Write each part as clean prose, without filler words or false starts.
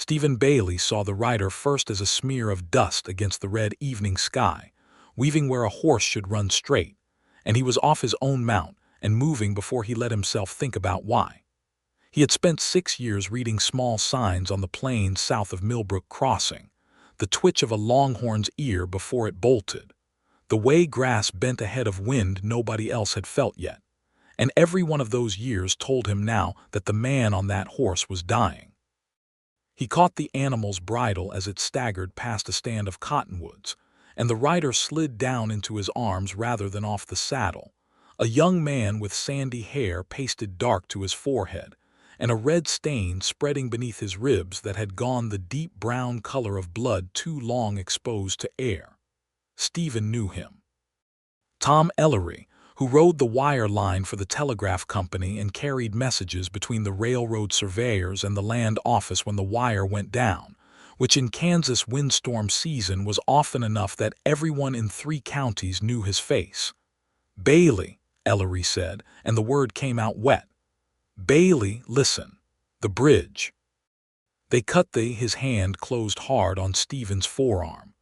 Stephen Bailey saw the rider first as a smear of dust against the red evening sky, weaving where a horse should run straight, and he was off his own mount and moving before he let himself think about why. He had spent 6 years reading small signs on the plains south of Millbrook Crossing, the twitch of a longhorn's ear before it bolted, the way grass bent ahead of wind nobody else had felt yet, and every one of those years told him now that the man on that horse was dying. He caught the animal's bridle as it staggered past a stand of cottonwoods, and the rider slid down into his arms rather than off the saddle, a young man with sandy hair pasted dark to his forehead, and a red stain spreading beneath his ribs that had gone the deep brown color of blood too long exposed to air. Stephen knew him. Tom Ellery, who rode the wire line for the telegraph company and carried messages between the railroad surveyors and the land office when the wire went down, which in Kansas windstorm season was often enough that everyone in 3 counties knew his face. "Bailey," Ellery said, and the word came out wet. "Bailey, listen. The bridge." They cut his hand closed hard on Stephen's forearm.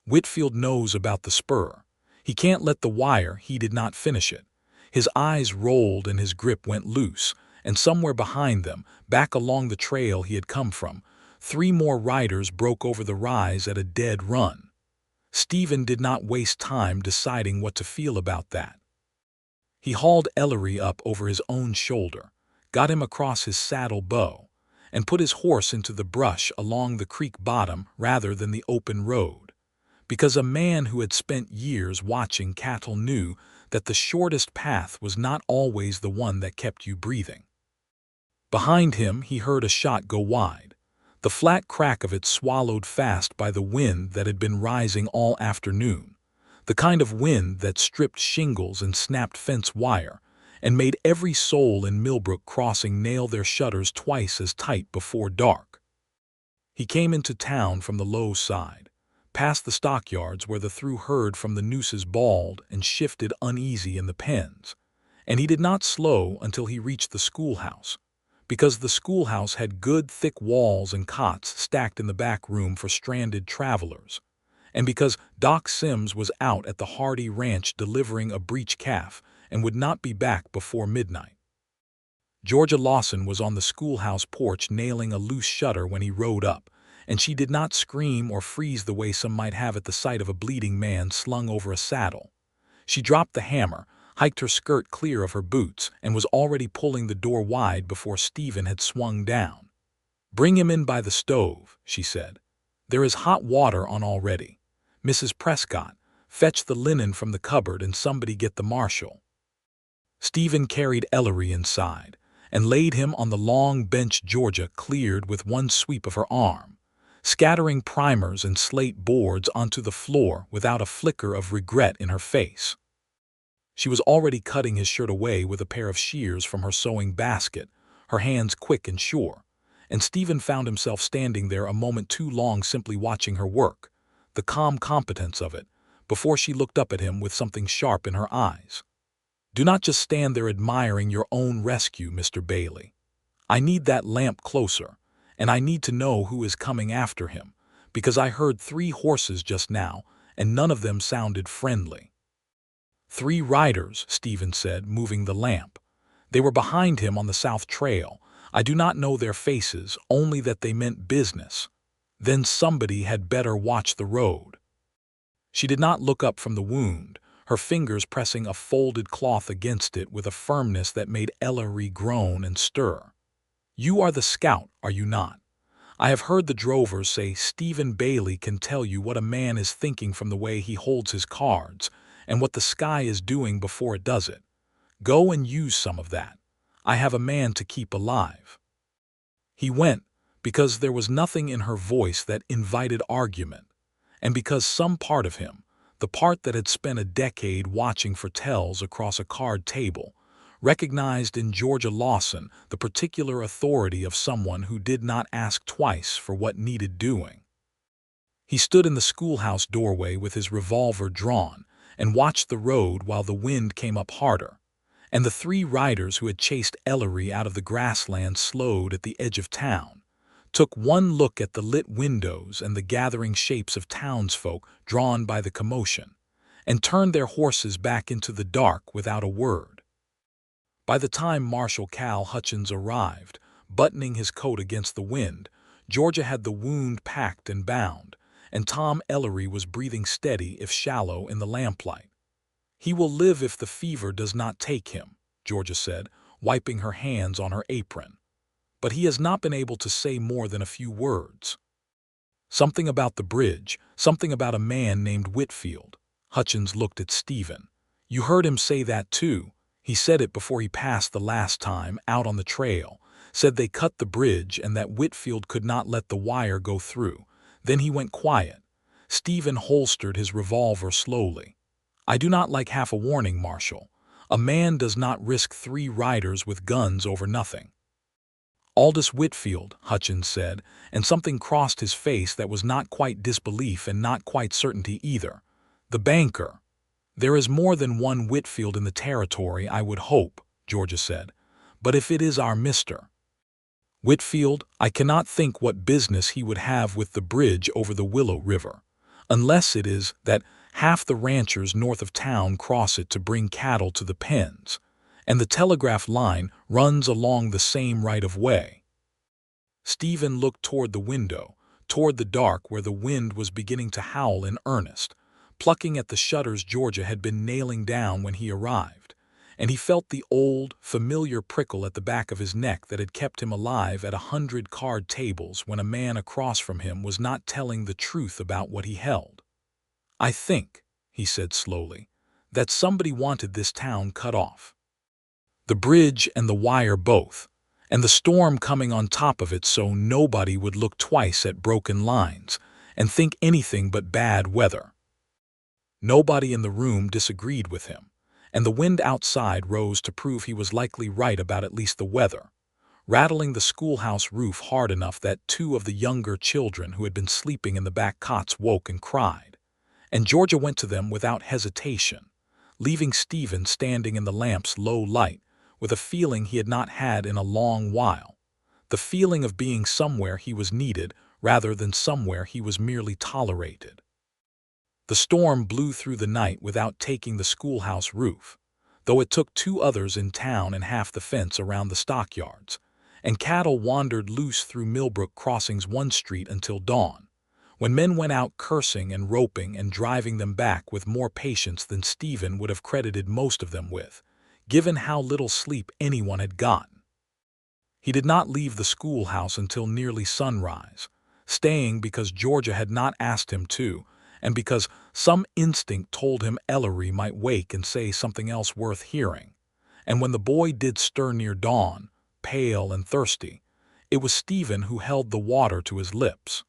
Whitfield knows about the spur. He can't let the wire, he did not finish it. His eyes rolled and his grip went loose, and somewhere behind them, back along the trail he had come from, 3 more riders broke over the rise at a dead run. Stephen did not waste time deciding what to feel about that. He hauled Ellery up over his own shoulder, got him across his saddle bow, and put his horse into the brush along the creek bottom rather than the open road, because a man who had spent years watching cattle knew that the shortest path was not always the one that kept you breathing. Behind him he heard a shot go wide, the flat crack of it swallowed fast by the wind that had been rising all afternoon, the kind of wind that stripped shingles and snapped fence wire, and made every soul in Millbrook Crossing nail their shutters twice as tight before dark. He came into town from the low side, past the stockyards where the through herd from the nooses bawled and shifted uneasy in the pens, and he did not slow until he reached the schoolhouse, because the schoolhouse had good thick walls and cots stacked in the back room for stranded travelers, and because Doc Sims was out at the Hardy Ranch delivering a breech calf and would not be back before midnight. Georgia Lawson was on the schoolhouse porch nailing a loose shutter when he rode up, and she did not scream or freeze the way some might have at the sight of a bleeding man slung over a saddle. She dropped the hammer, hiked her skirt clear of her boots, and was already pulling the door wide before Stephen had swung down. "Bring him in by the stove," she said. "There is hot water on already. Mrs. Prescott, fetch the linen from the cupboard and somebody get the marshal." Stephen carried Ellery inside and laid him on the long bench Georgia cleared with one sweep of her arm, scattering primers and slate boards onto the floor without a flicker of regret in her face. She was already cutting his shirt away with a pair of shears from her sewing basket, her hands quick and sure, and Stephen found himself standing there a moment too long simply watching her work, the calm competence of it, before she looked up at him with something sharp in her eyes. "Do not just stand there admiring your own rescue, Mr. Bailey. I need that lamp closer, and I need to know who is coming after him, because I heard 3 horses just now, and none of them sounded friendly." 3 riders, Stephen said, moving the lamp. "They were behind him on the south trail. I do not know their faces, only that they meant business. Then somebody had better watch the road." She did not look up from the wound, her fingers pressing a folded cloth against it with a firmness that made Ellery groan and stir. "You are the scout, are you not? I have heard the drovers say Stephen Bailey can tell you what a man is thinking from the way he holds his cards, and what the sky is doing before it does it. Go and use some of that. I have a man to keep alive." He went, because there was nothing in her voice that invited argument, and because some part of him, the part that had spent a decade watching for tells across a card table, recognized in Georgia Lawson the particular authority of someone who did not ask twice for what needed doing. He stood in the schoolhouse doorway with his revolver drawn and watched the road while the wind came up harder, and the 3 riders who had chased Ellery out of the grassland slowed at the edge of town, took one look at the lit windows and the gathering shapes of townsfolk drawn by the commotion, and turned their horses back into the dark without a word. By the time Marshal Cal Hutchins arrived, buttoning his coat against the wind, Georgia had the wound packed and bound, and Tom Ellery was breathing steady if shallow in the lamplight. "He will live if the fever does not take him," Georgia said, wiping her hands on her apron. "But he has not been able to say more than a few words." "Something about the bridge, something about a man named Whitfield." Hutchins looked at Stephen. "You heard him say that too. He said it before he passed the last time, out on the trail. Said they cut the bridge and that Whitfield could not let the wire go through. Then he went quiet." Stephen holstered his revolver slowly. "I do not like half a warning, Marshal. A man does not risk 3 riders with guns over nothing." "Aldous Whitfield," Hutchins said, and something crossed his face that was not quite disbelief and not quite certainty either. "The banker." "There is more than one Whitfield in the territory, I would hope," Georgia said. "But if it is our Mr. Whitfield, I cannot think what business he would have with the bridge over the Willow River, unless it is that half the ranchers north of town cross it to bring cattle to the pens, and the telegraph line runs along the same right-of-way." Stephen looked toward the window, toward the dark where the wind was beginning to howl in earnest, plucking at the shutters Georgia had been nailing down when he arrived, and he felt the old, familiar prickle at the back of his neck that had kept him alive at 100 card tables when a man across from him was not telling the truth about what he held. "I think," he said slowly, "that somebody wanted this town cut off. The bridge and the wire both, and the storm coming on top of it so nobody would look twice at broken lines and think anything but bad weather." Nobody in the room disagreed with him, and the wind outside rose to prove he was likely right about at least the weather, rattling the schoolhouse roof hard enough that 2 of the younger children who had been sleeping in the back cots woke and cried, and Georgia went to them without hesitation, leaving Stephen standing in the lamp's low light with a feeling he had not had in a long while, the feeling of being somewhere he was needed rather than somewhere he was merely tolerated. The storm blew through the night without taking the schoolhouse roof, though it took 2 others in town and half the fence around the stockyards, and cattle wandered loose through Millbrook Crossings one street until dawn, when men went out cursing and roping and driving them back with more patience than Stephen would have credited most of them with, given how little sleep anyone had gotten. He did not leave the schoolhouse until nearly sunrise, staying because Georgia had not asked him to, and because some instinct told him Ellery might wake and say something else worth hearing. And when the boy did stir near dawn, pale and thirsty, it was Stephen who held the water to his lips.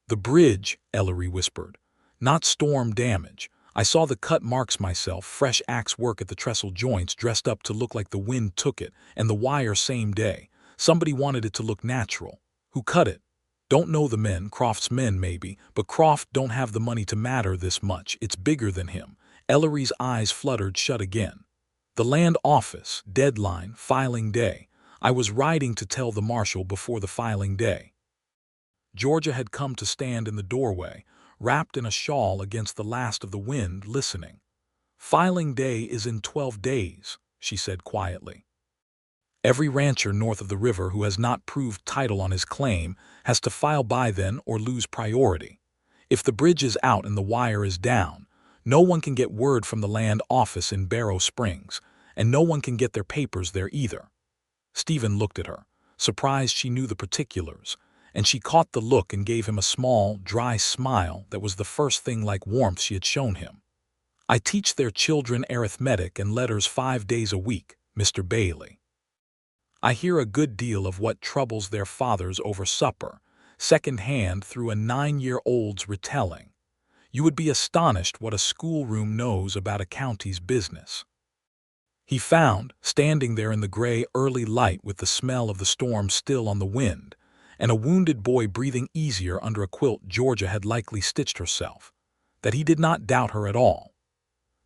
"The bridge," Ellery whispered. "Not storm damage. I saw the cut marks myself, fresh axe work at the trestle joints dressed up to look like the wind took it, and the wire same day. Somebody wanted it to look natural. Who cut it? Don't know the men, Croft's men maybe, but Croft don't have the money to matter this much. It's bigger than him." Ellery's eyes fluttered shut again. "The land office, deadline, filing day. I was riding to tell the marshal before the filing day." Georgia had come to stand in the doorway, wrapped in a shawl against the last of the wind, listening. "Filing day is in 12 days, she said quietly. "Every rancher north of the river who has not proved title on his claim has to file by then or lose priority. If the bridge is out and the wire is down, no one can get word from the land office in Barrow Springs, and no one can get their papers there either." Stephen looked at her, surprised she knew the particulars, and she caught the look and gave him a small, dry smile that was the first thing like warmth she had shown him. "I teach their children arithmetic and letters 5 days a week, Mr. Bailey. I hear a good deal of what troubles their fathers over supper, second-hand through a 9-year-old's retelling. You would be astonished what a schoolroom knows about a county's business." He found, standing there in the gray early light with the smell of the storm still on the wind, and a wounded boy breathing easier under a quilt Georgia had likely stitched herself, that he did not doubt her at all.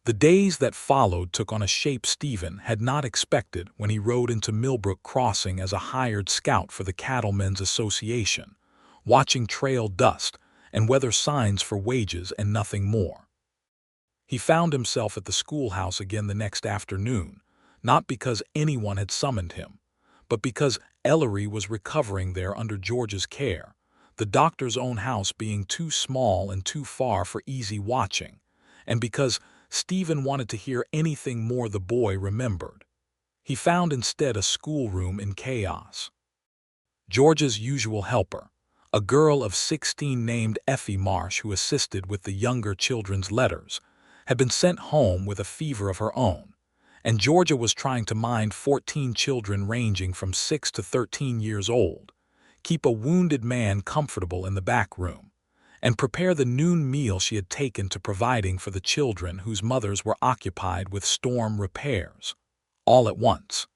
The days that followed took on a shape Stephen had not expected when he rode into Millbrook Crossing as a hired scout for the Cattlemen's Association, watching trail dust and weather signs for wages and nothing more. He found himself at the schoolhouse again the next afternoon, not because anyone had summoned him, but because Ellery was recovering there under George's care, the doctor's own house being too small and too far for easy watching, and because Stephen wanted to hear anything more the boy remembered. He found instead a schoolroom in chaos. George's usual helper, a girl of 16 named Effie Marsh who assisted with the younger children's letters, had been sent home with a fever of her own, and Georgia was trying to mind 14 children ranging from 6 to 13 years old, keep a wounded man comfortable in the back room, and prepare the noon meal she had taken to providing for the children whose mothers were occupied with storm repairs, all at once.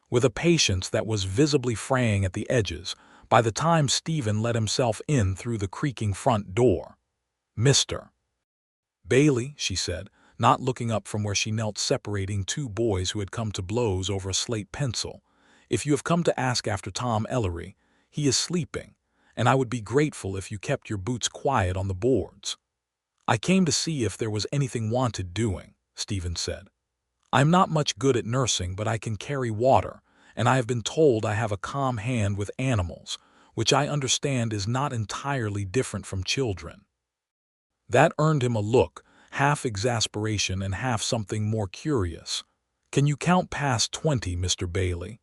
With a patience that was visibly fraying at the edges by the time Stephen let himself in through the creaking front door. "Mr. Bailey," she said, not looking up from where she knelt separating two boys who had come to blows over a slate pencil, "if you have come to ask after Tom Ellery, he is sleeping, and I would be grateful if you kept your boots quiet on the boards." "I came to see if there was anything wanted doing," Stephen said. "I'm not much good at nursing, but I can carry water, and I have been told I have a calm hand with animals, which I understand is not entirely different from children." That earned him a look, half exasperation and half something more curious. "Can you count past 20, Mr. Bailey?"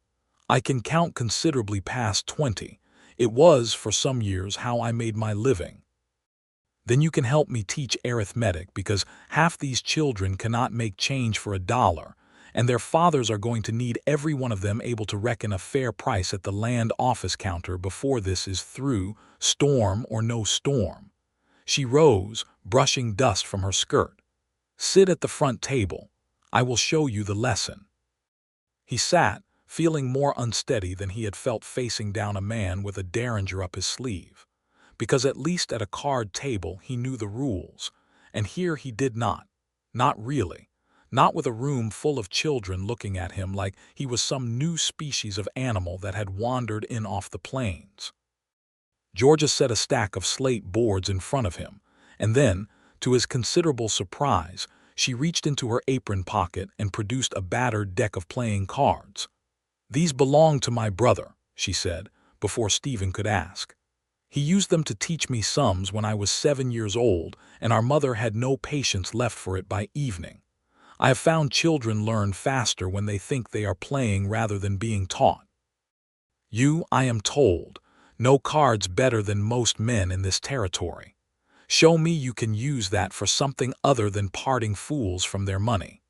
"I can count considerably past 20. It was, for some years, how I made my living." "Then you can help me teach arithmetic, because half these children cannot make change for $1, and their fathers are going to need every one of them able to reckon a fair price at the land office counter before this is through, storm or no storm." She rose, brushing dust from her skirt. "Sit at the front table. I will show you the lesson." He sat, feeling more unsteady than he had felt facing down a man with a derringer up his sleeve, because at least at a card table he knew the rules, and here he did not really, not with a room full of children looking at him like he was some new species of animal that had wandered in off the plains. Georgia set a stack of slate boards in front of him, and then, to his considerable surprise, she reached into her apron pocket and produced a battered deck of playing cards. "These belong to my brother," she said, before Stephen could ask. "He used them to teach me sums when I was 7 years old, and our mother had no patience left for it by evening. I have found children learn faster when they think they are playing rather than being taught. You, I am told, know cards better than most men in this territory. Show me you can use that for something other than parting fools from their money."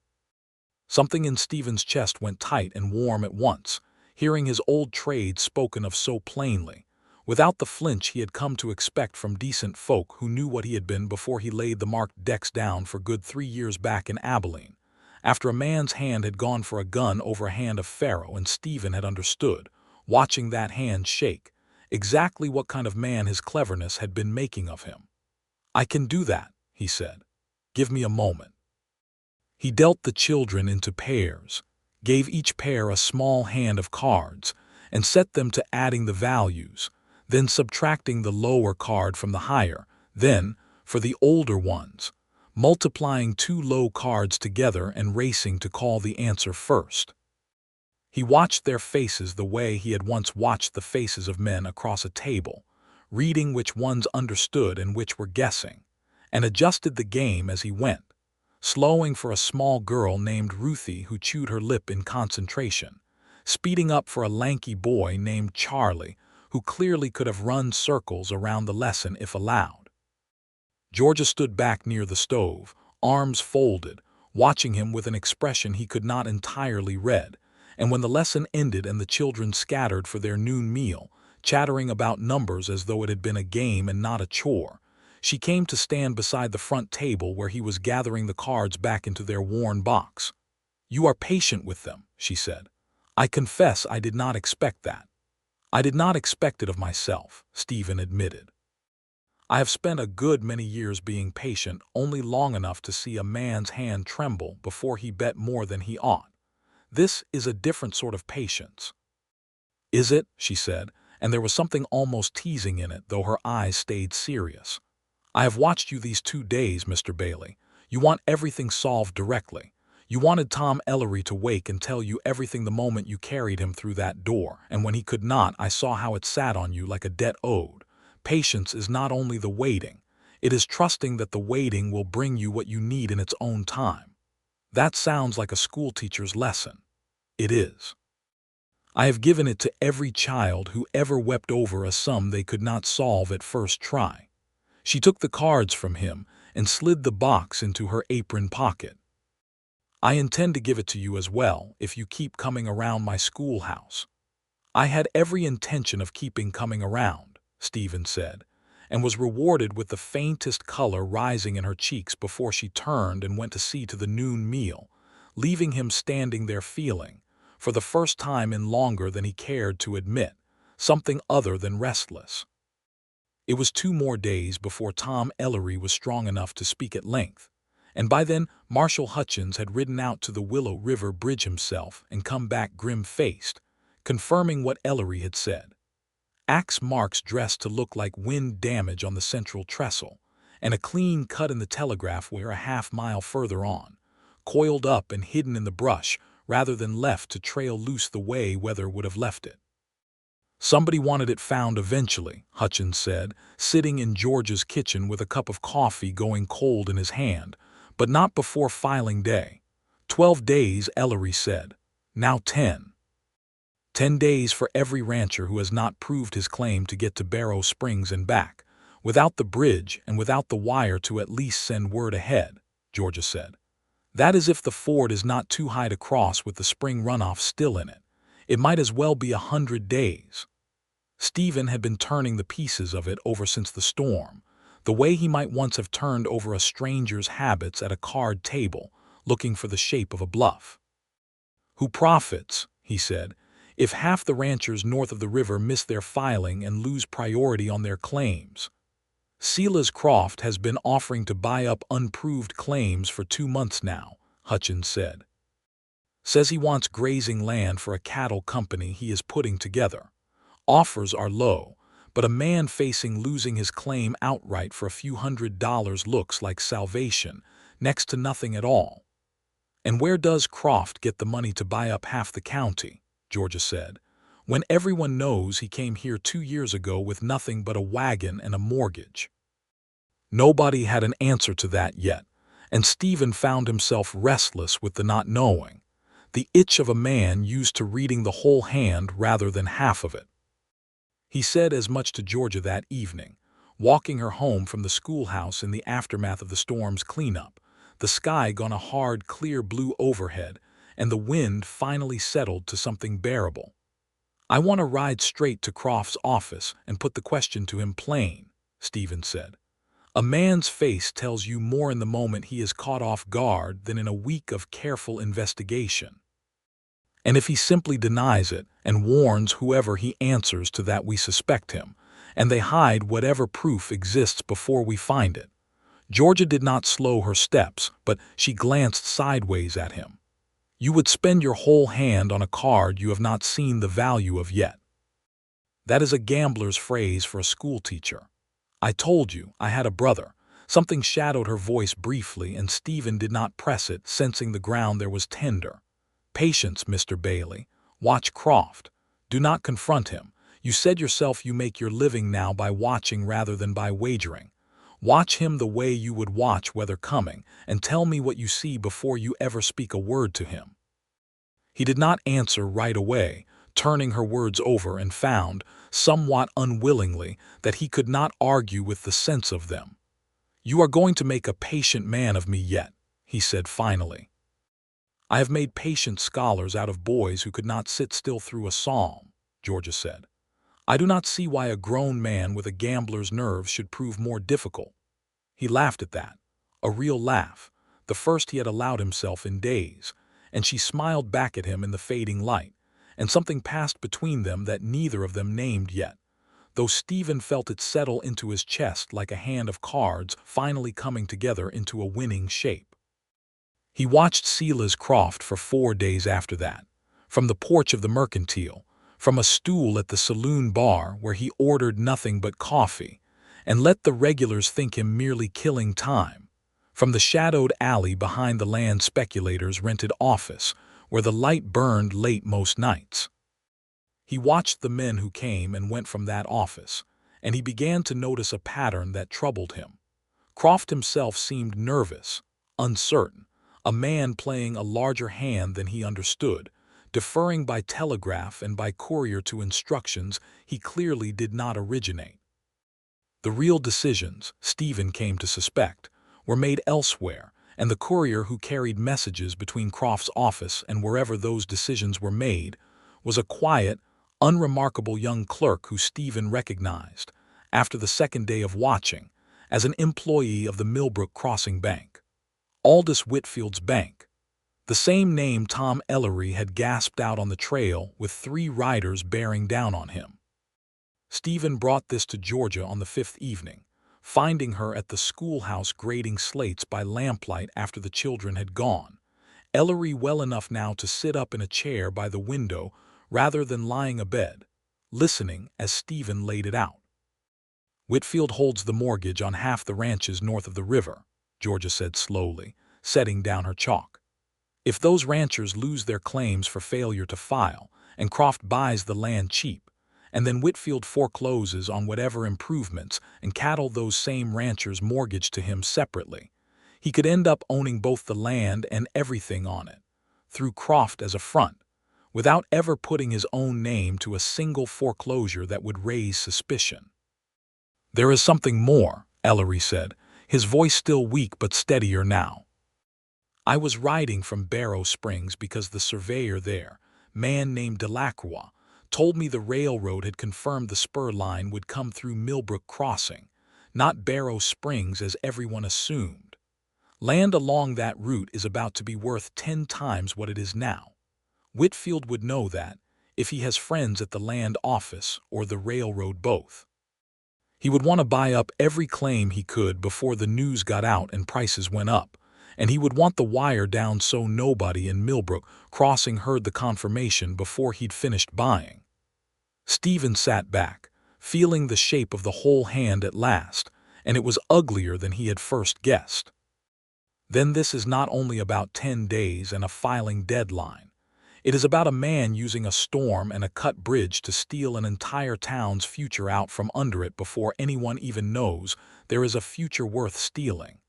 Something in Stephen's chest went tight and warm at once, hearing his old trade spoken of so plainly, without the flinch he had come to expect from decent folk who knew what he had been before he laid the marked decks down for good 3 years back in Abilene, after a man's hand had gone for a gun over a hand of faro, and Stephen had understood, watching that hand shake, exactly what kind of man his cleverness had been making of him. "I can do that," he said. "Give me a moment." He dealt the children into pairs, gave each pair a small hand of cards, and set them to adding the values, then subtracting the lower card from the higher, then, for the older ones, multiplying 2 low cards together and racing to call the answer first. He watched their faces the way he had once watched the faces of men across a table, reading which ones understood and which were guessing, and adjusted the game as he went, slowing for a small girl named Ruthie who chewed her lip in concentration, speeding up for a lanky boy named Charlie who clearly could have run circles around the lesson if allowed. Georgia stood back near the stove, arms folded, watching him with an expression he could not entirely read, and when the lesson ended and the children scattered for their noon meal, chattering about numbers as though it had been a game and not a chore, she came to stand beside the front table where he was gathering the cards back into their worn box. "You are patient with them," she said. "I confess I did not expect that." "I did not expect it of myself," Stephen admitted. I have spent a good many years being patient, only long enough to see a man's hand tremble before he bet more than he ought. This is a different sort of patience. Is it? She said, and there was something almost teasing in it, though her eyes stayed serious. I have watched you these 2 days, Mr. Bailey. You want everything solved directly. You wanted Tom Ellery to wake and tell you everything the moment you carried him through that door, and when he could not, I saw how it sat on you like a debt owed. Patience is not only the waiting, it is trusting that the waiting will bring you what you need in its own time. That sounds like a schoolteacher's lesson. It is. I have given it to every child who ever wept over a sum they could not solve at first try. She took the cards from him and slid the box into her apron pocket. I intend to give it to you as well if you keep coming around my schoolhouse. I had every intention of keeping coming around, Stephen said, and was rewarded with the faintest color rising in her cheeks before she turned and went to see to the noon meal, leaving him standing there feeling, for the first time in longer than he cared to admit, something other than restless. It was 2 more days before Tom Ellery was strong enough to speak at length, and by then Marshall Hutchins had ridden out to the Willow River Bridge himself and come back grim-faced, confirming what Ellery had said. Axe marks dressed to look like wind damage on the central trestle, and a clean cut in the telegraph wire a half-mile further on, coiled up and hidden in the brush rather than left to trail loose the way weather would have left it. Somebody wanted it found eventually, Hutchins said, sitting in George's kitchen with a cup of coffee going cold in his hand, but not before filing day. 12 days, Ellery said. Now 10. 10 days for every rancher who has not proved his claim to get to Barrow Springs and back, without the bridge and without the wire to at least send word ahead, Georgia said. That is if the ford is not too high to cross with the spring runoff still in it. It might as well be 100 days. Stephen had been turning the pieces of it over since the storm, the way he might once have turned over a stranger's habits at a card table, looking for the shape of a bluff. Who profits, he said, if half the ranchers north of the river miss their filing and lose priority on their claims? Silas Croft has been offering to buy up unproved claims for 2 months now, Hutchins said. Says he wants grazing land for a cattle company he is putting together. Offers are low, but a man facing losing his claim outright for a few $100s looks like salvation, next to nothing at all. And where does Croft get the money to buy up half the county, Georgia said, when everyone knows he came here 2 years ago with nothing but a wagon and a mortgage? Nobody had an answer to that yet, and Stephen found himself restless with the not knowing, the itch of a man used to reading the whole hand rather than half of it. He said as much to Georgia that evening, walking her home from the schoolhouse in the aftermath of the storm's cleanup, the sky gone a hard, clear blue overhead, and the wind finally settled to something bearable. I want to ride straight to Croft's office and put the question to him plain, Stephen said. A man's face tells you more in the moment he is caught off guard than in a week of careful investigation. And if he simply denies it and warns whoever he answers to that we suspect him, and they hide whatever proof exists before we find it. Georgia did not slow her steps, but she glanced sideways at him. You would spend your whole hand on a card you have not seen the value of yet. That is a gambler's phrase for a schoolteacher. I told you I had a brother. Something shadowed her voice briefly, and Stephen did not press it, sensing the ground there was tender. Patience, Mr. Bailey. Watch Croft. Do not confront him. You said yourself you make your living now by watching rather than by wagering. Watch him the way you would watch weather coming, and tell me what you see before you ever speak a word to him. He did not answer right away, turning her words over, and found, somewhat unwillingly, that he could not argue with the sense of them. You are going to make a patient man of me yet, he said finally. I have made patient scholars out of boys who could not sit still through a psalm, Georgia said. I do not see why a grown man with a gambler's nerves should prove more difficult. He laughed at that, a real laugh, the first he had allowed himself in days, and she smiled back at him in the fading light, and something passed between them that neither of them named yet, though Stephen felt it settle into his chest like a hand of cards finally coming together into a winning shape. He watched Silas Croft for 4 days after that, from the porch of the Mercantile, from a stool at the saloon bar where he ordered nothing but coffee, and let the regulars think him merely killing time, from the shadowed alley behind the land speculator's rented office, where the light burned late most nights. He watched the men who came and went from that office, and he began to notice a pattern that troubled him. Croft himself seemed nervous, uncertain, a man playing a larger hand than he understood, deferring by telegraph and by courier to instructions he clearly did not originate. The real decisions, Stephen came to suspect, were made elsewhere, and the courier who carried messages between Croft's office and wherever those decisions were made was a quiet, unremarkable young clerk who Stephen recognized, after the second day of watching, as an employee of the Millbrook Crossing Bank. Aldous Whitfield's bank. The same name Tom Ellery had gasped out on the trail with 3 riders bearing down on him. Stephen brought this to Georgia on the 5th evening, finding her at the schoolhouse grading slates by lamplight after the children had gone, Ellery well enough now to sit up in a chair by the window rather than lying abed, listening as Stephen laid it out. "Whitfield holds the mortgage on half the ranches north of the river," Georgia said slowly, setting down her chalk. "If those ranchers lose their claims for failure to file, and Croft buys the land cheap, and then Whitfield forecloses on whatever improvements and cattle those same ranchers mortgage to him separately, he could end up owning both the land and everything on it, through Croft as a front, without ever putting his own name to a single foreclosure that would raise suspicion." "There is something more," Ellery said, his voice still weak but steadier now. "I was riding from Barrow Springs because the surveyor there, man named Delacroix, told me the railroad had confirmed the spur line would come through Millbrook Crossing, not Barrow Springs as everyone assumed. Land along that route is about to be worth 10 times what it is now. Whitfield would know that, if he has friends at the land office or the railroad both. He would want to buy up every claim he could before the news got out and prices went up, and he would want the wire down so nobody in Millbrook Crossing heard the confirmation before he'd finished buying." Stephen sat back, feeling the shape of the whole hand at last, and it was uglier than he had first guessed. "Then this is not only about 10 days and a filing deadline. It is about a man using a storm and a cut bridge to steal an entire town's future out from under it before anyone even knows there is a future worth stealing."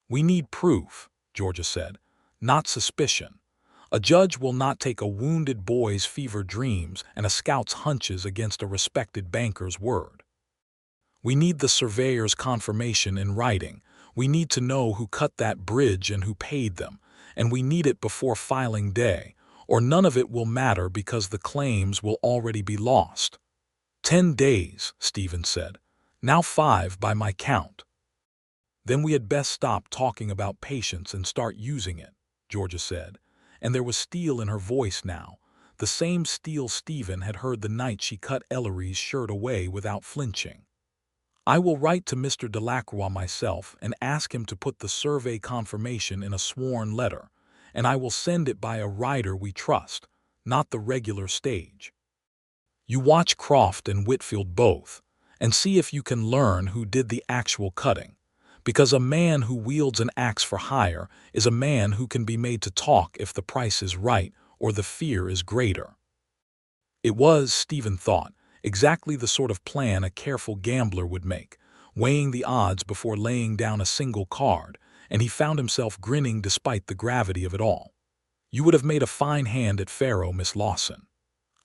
"We need proof," Georgia said, "not suspicion. A judge will not take a wounded boy's fever dreams and a scout's hunches against a respected banker's word. We need the surveyor's confirmation in writing. We need to know who cut that bridge and who paid them, and we need it before filing day, or none of it will matter because the claims will already be lost." 10 days, Stephen said. "Now 5 by my count." "Then we had best stop talking about patience and start using it," Georgia said, and there was steel in her voice now, the same steel Stephen had heard the night she cut Ellery's shirt away without flinching. "I will write to Mr. Delacroix myself and ask him to put the survey confirmation in a sworn letter, and I will send it by a writer we trust, not the regular stage. You watch Croft and Whitfield both, and see if you can learn who did the actual cutting, because a man who wields an axe for hire is a man who can be made to talk if the price is right or the fear is greater." It was, Stephen thought, exactly the sort of plan a careful gambler would make, weighing the odds before laying down a single card, and he found himself grinning despite the gravity of it all. "You would have made a fine hand at faro, Miss Lawson."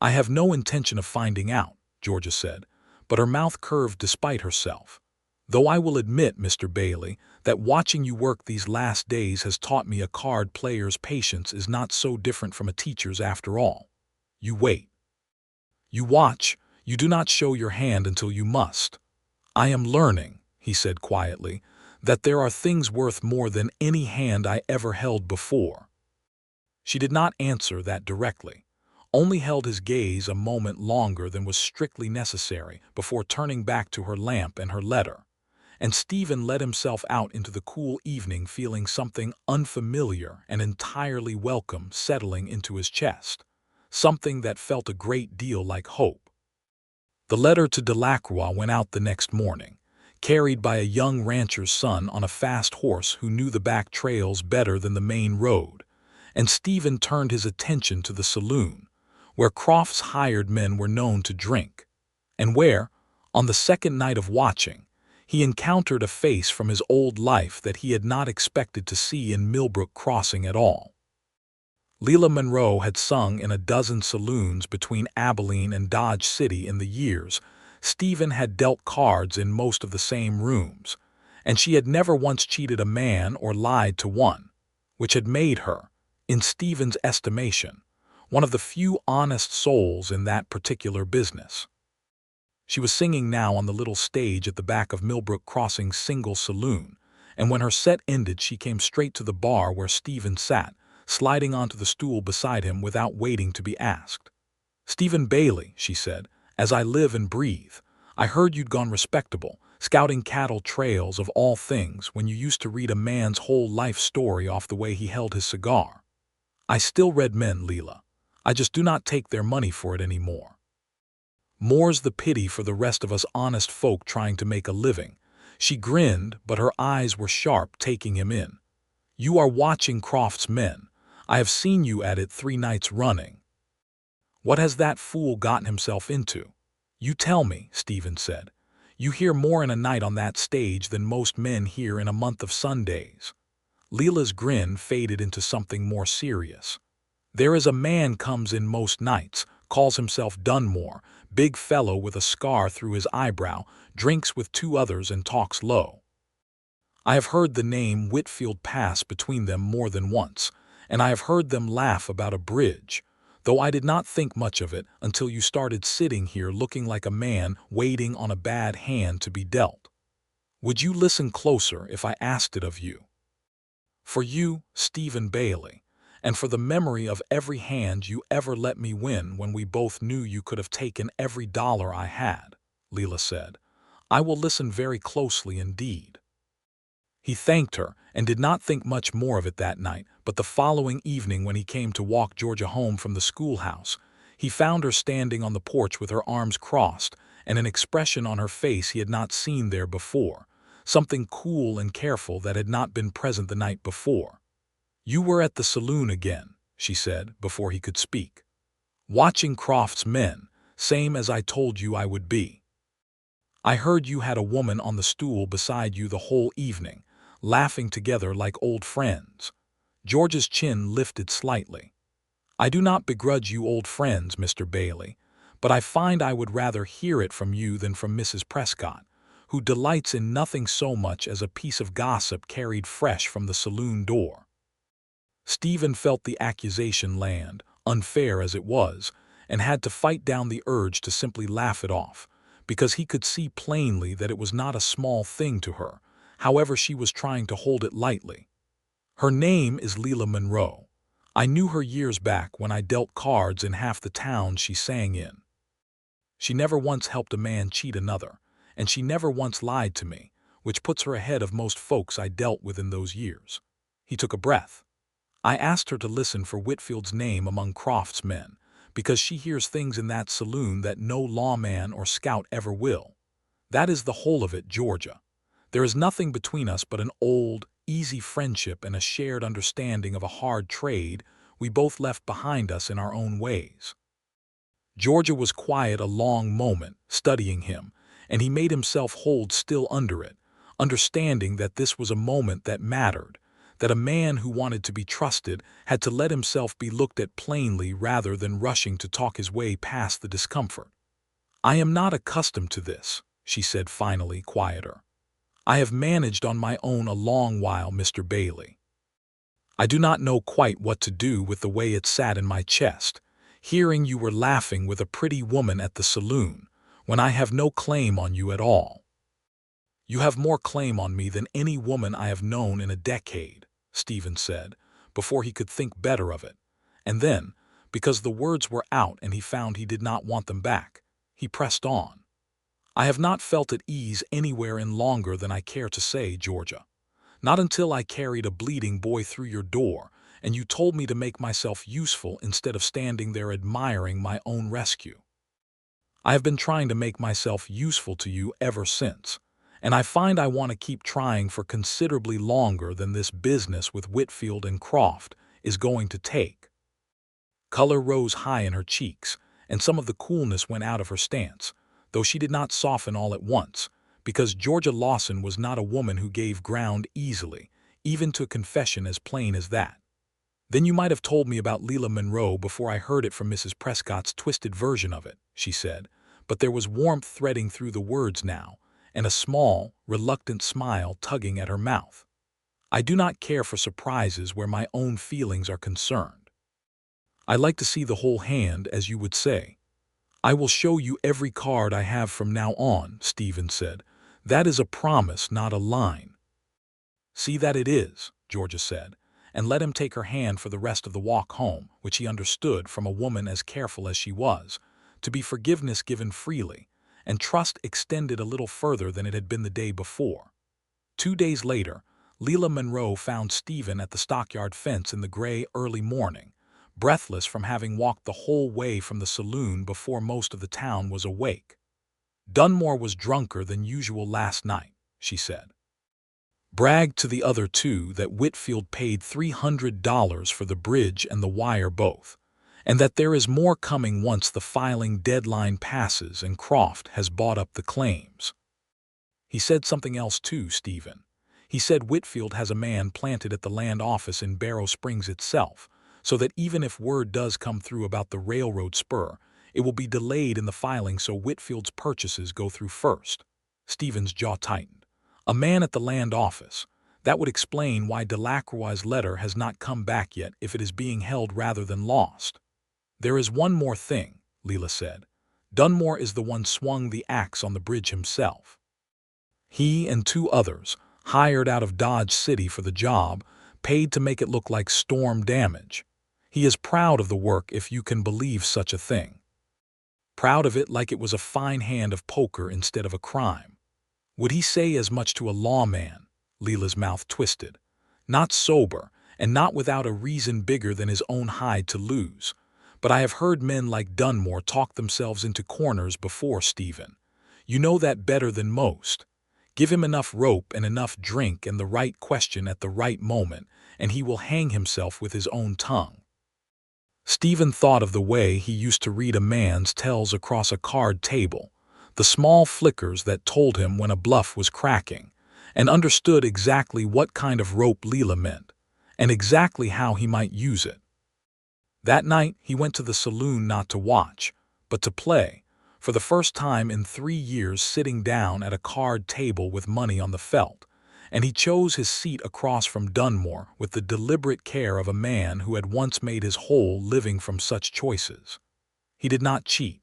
"I have no intention of finding out," Georgia said, but her mouth curved despite herself. "Though I will admit, Mr. Bailey, that watching you work these last days has taught me a card player's patience is not so different from a teacher's after all. You wait. You watch, you do not show your hand until you must. I am learning," he said quietly, "that there are things worth more than any hand I ever held before." She did not answer that directly. only held his gaze a moment longer than was strictly necessary before turning back to her lamp and her letter. And Stephen let himself out into the cool evening feeling something unfamiliar and entirely welcome settling into his chest, something that felt a great deal like hope. The letter to Delacroix went out the next morning, carried by a young rancher's son on a fast horse who knew the back trails better than the main road, and Stephen turned his attention to the saloon, where Croft's hired men were known to drink, and where, on the second night of watching, he encountered a face from his old life that he had not expected to see in Millbrook Crossing at all. Leila Monroe had sung in a dozen saloons between Abilene and Dodge City in the years Stephen had dealt cards in most of the same rooms, and she had never once cheated a man or lied to one, which had made her, in Stephen's estimation, one of the few honest souls in that particular business. She was singing now on the little stage at the back of Millbrook Crossing's single saloon, and when her set ended she came straight to the bar where Stephen sat, sliding onto the stool beside him without waiting to be asked. "Stephen Bailey," she said, "as I live and breathe, I heard you'd gone respectable, scouting cattle trails of all things when you used to read a man's whole life story off the way he held his cigar. I still read men, Leila. I just do not take their money for it any more. More's the pity for the rest of us honest folk trying to make a living." She grinned, but her eyes were sharp, taking him in. "You are watching Croft's men. I have seen you at it 3 nights running. What has that fool gotten himself into? You tell me," Stephen said. "You hear more in a night on that stage than most men hear in a month of Sundays." Leila's grin faded into something more serious. "There is a man comes in most nights, calls himself Dunmore, big fellow with a scar through his eyebrow, drinks with 2 others and talks low. I have heard the name Whitfield pass between them more than once, and I have heard them laugh about a bridge, though I did not think much of it until you started sitting here looking like a man waiting on a bad hand to be dealt. Would you listen closer if I asked it of you? For you, Stephen Bailey, and for the memory of every hand you ever let me win when we both knew you could have taken every dollar I had," Leila said, "I will listen very closely indeed." He thanked her and did not think much more of it that night, but the following evening when he came to walk Georgia home from the schoolhouse, he found her standing on the porch with her arms crossed and an expression on her face he had not seen there before, something cool and careful that had not been present the night before. "You were at the saloon again," she said before he could speak. "Watching Croft's men, same as I told you I would be. I heard you had a woman on the stool beside you the whole evening, laughing together like old friends." George's chin lifted slightly. "I do not begrudge you old friends, Mr. Bailey, but I find I would rather hear it from you than from Mrs. Prescott, who delights in nothing so much as a piece of gossip carried fresh from the saloon door." Stephen felt the accusation land, unfair as it was, and had to fight down the urge to simply laugh it off, because he could see plainly that it was not a small thing to her, however she was trying to hold it lightly. "Her name is Leila Monroe. I knew her years back when I dealt cards in half the towns she sang in. She never once helped a man cheat another, and she never once lied to me, which puts her ahead of most folks I dealt with in those years." He took a breath. "I asked her to listen for Whitfield's name among Croft's men, because she hears things in that saloon that no lawman or scout ever will. That is the whole of it, Georgia. There is nothing between us but an old, easy friendship and a shared understanding of a hard trade we both left behind us in our own ways." Georgia was quiet a long moment, studying him, and he made himself hold still under it, understanding that this was a moment that mattered, that a man who wanted to be trusted had to let himself be looked at plainly rather than rushing to talk his way past the discomfort. "I am not accustomed to this," she said finally, quieter. "I have managed on my own a long while, Mr. Bailey. I do not know quite what to do with the way it sat in my chest, hearing you were laughing with a pretty woman at the saloon, when I have no claim on you at all." "You have more claim on me than any woman I have known in a decade," Stephen said, before he could think better of it, and then, Because the words were out and he found he did not want them back, he pressed on. I have not felt at ease anywhere in longer than I care to say, Georgia. Not until I carried a bleeding boy through your door, and you told me to make myself useful instead of standing there admiring my own rescue. I have been trying to make myself useful to you ever since, and I find I want to keep trying for considerably longer than this business with Whitfield and Croft is going to take. Color rose high in her cheeks, and some of the coolness went out of her stance, though she did not soften all at once, because Georgia Lawson was not a woman who gave ground easily, even to a confession as plain as that. Then you might have told me about Leila Monroe before I heard it from Mrs. Prescott's twisted version of it, she said, but there was warmth threading through the words now, and a small, reluctant smile tugging at her mouth. I do not care for surprises where my own feelings are concerned. I like to see the whole hand, as you would say. I will show you every card I have from now on, Stephen said. That is a promise, not a line. See that it is, Georgia said, and let him take her hand for the rest of the walk home, which he understood from a woman as careful as she was, to be forgiveness given freely, and trust extended a little further than it had been the day before. 2 days later, Leila Monroe found Stephen at the stockyard fence in the gray early morning, breathless from having walked the whole way from the saloon before most of the town was awake. Dunmore was drunker than usual last night, she said. Bragged to the other two that Whitfield paid $300 for the bridge and the wire both, and that there is more coming once the filing deadline passes and Croft has bought up the claims. He said something else too, Stephen. He said Whitfield has a man planted at the land office in Barrow Springs itself, so that even if word does come through about the railroad spur, it will be delayed in the filing so Whitfield's purchases go through first. Stephen's jaw tightened. A man at the land office. That would explain why Delacroix's letter has not come back yet if it is being held rather than lost. There is one more thing, Leila said. Dunmore is the one swung the axe on the bridge himself. He and 2 others, hired out of Dodge City for the job, paid to make it look like storm damage. He is proud of the work if you can believe such a thing. Proud of it like it was a fine hand of poker instead of a crime. Would he say as much to a lawman? Leila's mouth twisted. Not sober, and not without a reason bigger than his own hide to lose. But I have heard men like Dunmore talk themselves into corners before, Stephen. You know that better than most. Give him enough rope and enough drink and the right question at the right moment, and he will hang himself with his own tongue. Stephen thought of the way he used to read a man's tells across a card table, the small flickers that told him when a bluff was cracking, and understood exactly what kind of rope Leila meant, and exactly how he might use it. That night he went to the saloon not to watch, but to play, for the first time in 3 years sitting down at a card table with money on the felt, and he chose his seat across from Dunmore with the deliberate care of a man who had once made his whole living from such choices. He did not cheat.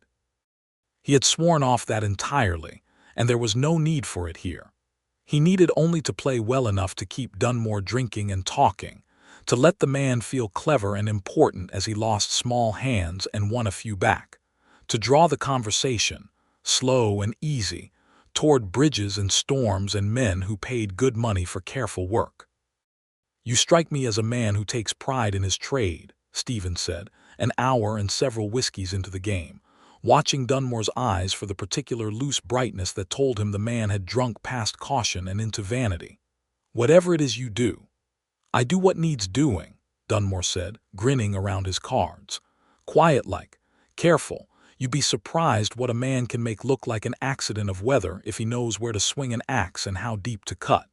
He had sworn off that entirely, and there was no need for it here. He needed only to play well enough to keep Dunmore drinking and talking, to let the man feel clever and important as he lost small hands and won a few back, to draw the conversation, slow and easy, toward bridges and storms and men who paid good money for careful work. You strike me as a man who takes pride in his trade, Stephen said, an hour and several whiskeys into the game, watching Dunmore's eyes for the particular loose brightness that told him the man had drunk past caution and into vanity. Whatever it is you do. I do what needs doing, Dunmore said, grinning around his cards. Quiet-like, careful. You'd be surprised what a man can make look like an accident of weather if he knows where to swing an axe and how deep to cut.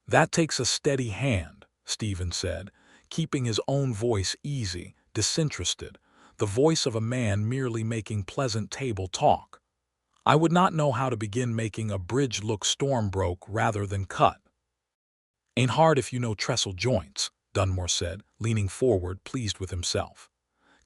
That takes a steady hand, Stephen said, keeping his own voice easy, disinterested, the voice of a man merely making pleasant table talk. I would not know how to begin making a bridge look storm broke rather than cut. Ain't hard if you know trestle joints, Dunmore said, leaning forward, pleased with himself.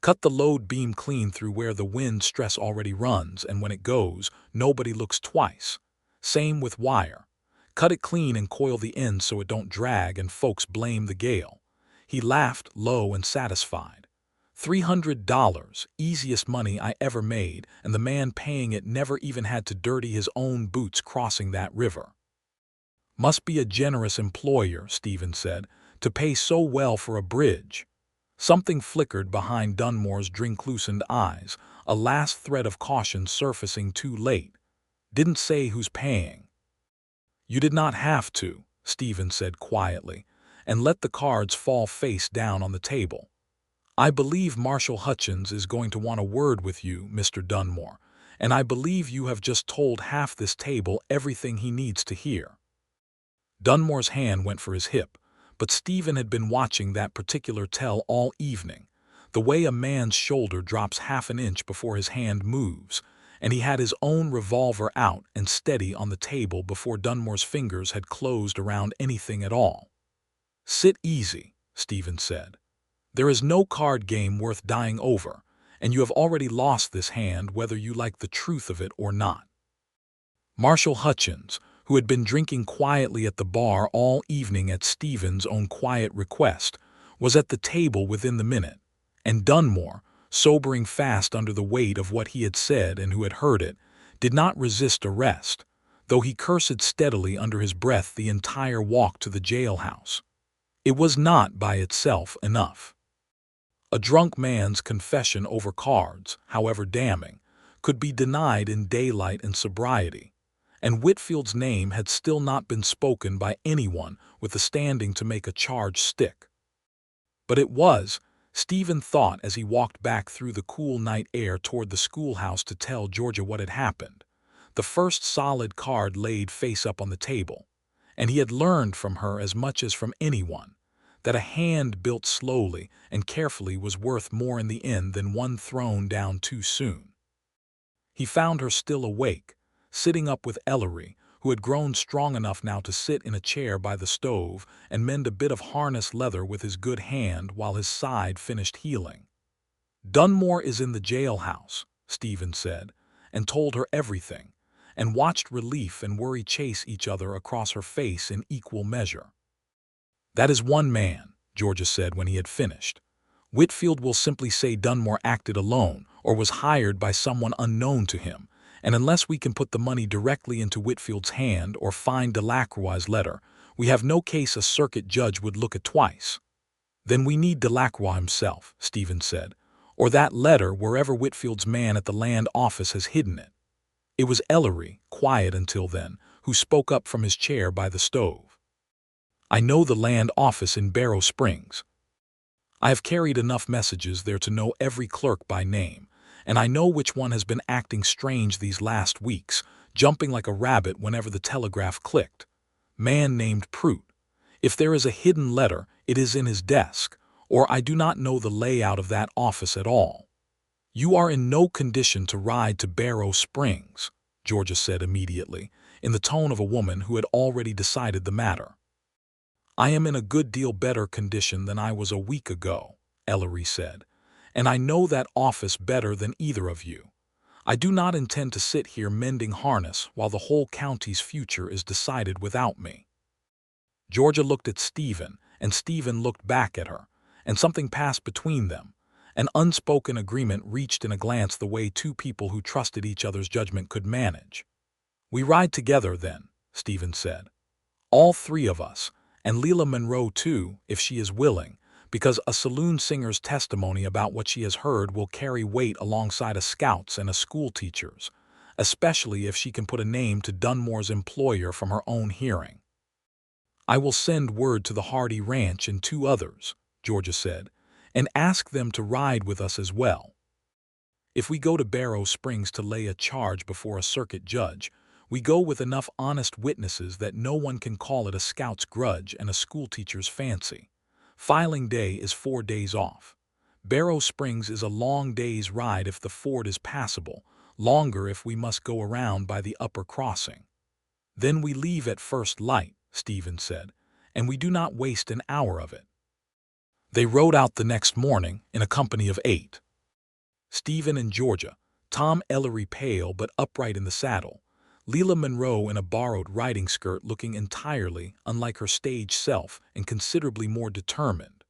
Cut the load beam clean through where the wind stress already runs, and when it goes, nobody looks twice. Same with wire. Cut it clean and coil the ends so it don't drag and folks blame the gale. He laughed, low and satisfied. $300, easiest money I ever made, and the man paying it never even had to dirty his own boots crossing that river. Must be a generous employer, Stephen said, to pay so well for a bridge. Something flickered behind Dunmore's drink-loosened eyes, a last thread of caution surfacing too late. Didn't say who's paying. You did not have to, Stephen said quietly, and let the cards fall face down on the table. I believe Marshal Hutchins is going to want a word with you, Mr. Dunmore, and I believe you have just told half this table everything he needs to hear. Dunmore's hand went for his hip, but Stephen had been watching that particular tell all evening, the way a man's shoulder drops half an inch before his hand moves, and he had his own revolver out and steady on the table before Dunmore's fingers had closed around anything at all. Sit easy, Stephen said. There is no card game worth dying over, and you have already lost this hand whether you like the truth of it or not. Marshal Hutchins, who had been drinking quietly at the bar all evening at Stephen's own quiet request, was at the table within the minute, and Dunmore, sobering fast under the weight of what he had said and who had heard it, did not resist arrest, though he cursed steadily under his breath the entire walk to the jailhouse. It was not by itself enough. A drunk man's confession over cards, however damning, could be denied in daylight and sobriety, and Whitfield's name had still not been spoken by anyone with the standing to make a charge stick. But it was, Stephen thought as he walked back through the cool night air toward the schoolhouse to tell Georgia what had happened, the first solid card laid face up on the table, and he had learned from her as much as from anyone, that a hand built slowly and carefully was worth more in the end than one thrown down too soon. He found her still awake, sitting up with Ellery, who had grown strong enough now to sit in a chair by the stove and mend a bit of harness leather with his good hand while his side finished healing. Dunmore is in the jailhouse, Stephen said, and told her everything, and watched relief and worry chase each other across her face in equal measure. That is one man, Georgia said when he had finished. Whitfield will simply say Dunmore acted alone or was hired by someone unknown to him, and unless we can put the money directly into Whitfield's hand or find Delacroix's letter, we have no case a circuit judge would look at twice. Then we need Delacroix himself, Stephen said, or that letter wherever Whitfield's man at the land office has hidden it. It was Ellery, quiet until then, who spoke up from his chair by the stove. I know the land office in Barrow Springs. I have carried enough messages there to know every clerk by name, and I know which one has been acting strange these last weeks, jumping like a rabbit whenever the telegraph clicked. Man named Prout. If there is a hidden letter, it is in his desk, or I do not know the layout of that office at all. You are in no condition to ride to Barrow Springs, Georgia said immediately, in the tone of a woman who had already decided the matter. I am in a good deal better condition than I was a week ago, Ellery said, and I know that office better than either of you. I do not intend to sit here mending harness while the whole county's future is decided without me. Georgia looked at Stephen, and Stephen looked back at her, and something passed between them. An unspoken agreement reached in a glance the way two people who trusted each other's judgment could manage. We ride together, then, Stephen said. All three of us, and Leila Monroe too, if she is willing, because a saloon singer's testimony about what she has heard will carry weight alongside a scout's and a schoolteacher's, especially if she can put a name to Dunmore's employer from her own hearing. I will send word to the Hardy Ranch and 2 others, Georgia said, and ask them to ride with us as well. If we go to Barrow Springs to lay a charge before a circuit judge, we go with enough honest witnesses that no one can call it a scout's grudge and a schoolteacher's fancy. Filing day is 4 days off. Barrow Springs is a long day's ride if the ford is passable, longer if we must go around by the upper crossing. Then we leave at first light, Stephen said, and we do not waste an hour of it. They rode out the next morning in a company of 8. Stephen and Georgia, Tom Ellery pale but upright in the saddle, Leila Monroe in a borrowed riding skirt looking entirely unlike her stage self and considerably more determined,